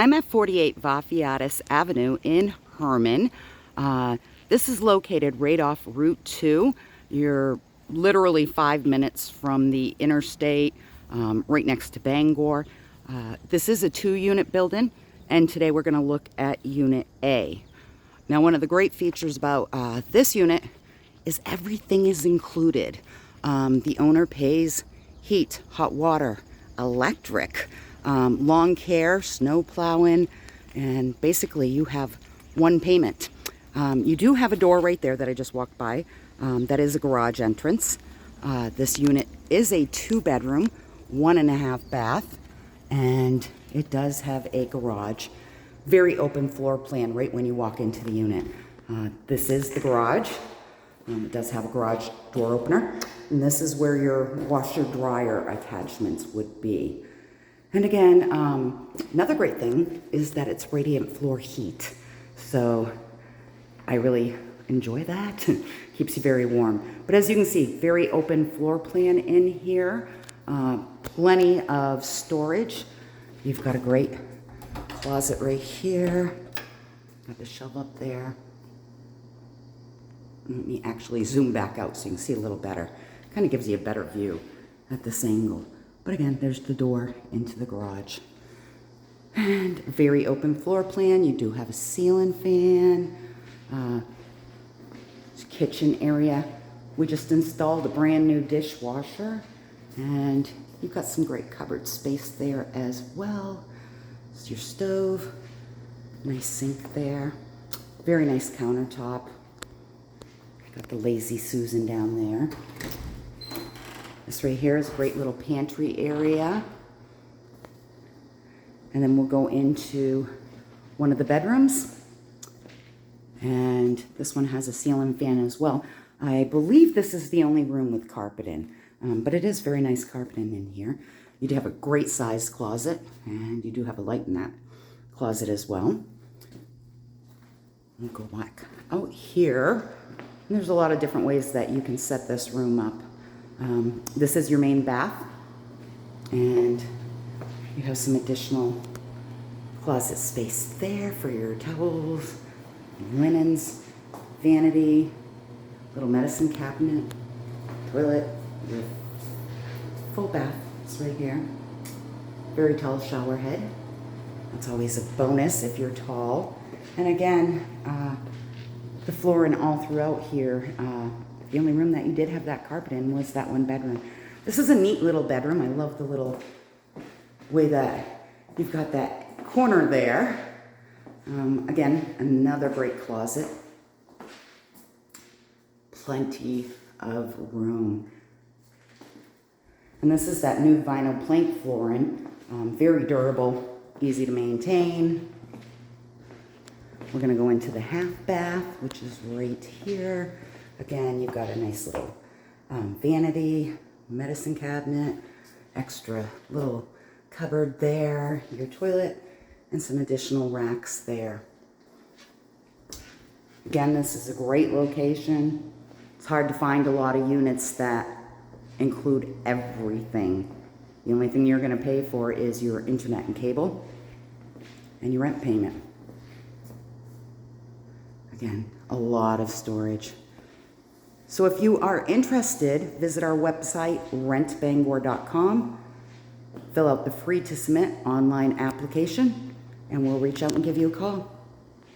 I'm at 48 Vafiades Avenue in Hermon. This is located right off Route 2. You're literally 5 minutes from the interstate, right next to Bangor. This is a 2-unit building, and today we're going to look at Unit A. Now, one of the great features about this unit is everything is included. The owner pays heat, hot water, electric, lawn care, snow plowing, and basically you have one payment. You do have a door right there that I just walked by. That is a garage entrance. This unit is a 2-bedroom, 1.5 bath, and it does have a garage. Very open floor plan right when you walk into the unit. This is the garage. It does have a garage door opener, and this is where your washer dryer attachments would be. And again, another great thing is that it's radiant floor heat. So I really enjoy that. Keeps you very warm. But as you can see, very open floor plan in here. Plenty of storage. You've got a great closet right here. Got the shelf up there. Let me actually zoom back out so you can see a little better. Kind of gives you a better view at this angle. But again, there's the door into the garage. And a very open floor plan. You do have a ceiling fan. Kitchen area. We just installed a brand new dishwasher. And you've got some great cupboard space there as well. It's your stove. Nice sink there. Very nice countertop. Got the Lazy Susan down there. This right here is a great little pantry area. And then we'll go into one of the bedrooms. And this one has a ceiling fan as well. I believe this is the only room with carpeting, but it is very nice carpeting in here. You do have a great sized closet, and you do have a light in that closet as well. We'll go back out here. And there's a lot of different ways that you can set this room up. This is your main bath, and you have some additional closet space there for your towels, linens, vanity, little medicine cabinet, toilet, your full bath is right here. Very tall shower head. That's always a bonus if you're tall. And again, the flooring all throughout here. The only room that you did have that carpet in was that one bedroom. This is a neat little bedroom. I love the little way that you've got that corner there. Again, another great closet. Plenty of room. And this is that new vinyl plank flooring. Very durable, easy to maintain. We're going to go into the half bath, which is right here. Again, you've got a nice little vanity, medicine cabinet, extra little cupboard there, your toilet, and some additional racks there. Again, this is a great location. It's hard to find a lot of units that include everything. The only thing you're going to pay for is your internet and cable and your rent payment. Again, a lot of storage. So if you are interested, visit our website, rentbangor.com. Fill out the free to submit online application, and we'll reach out and give you a call.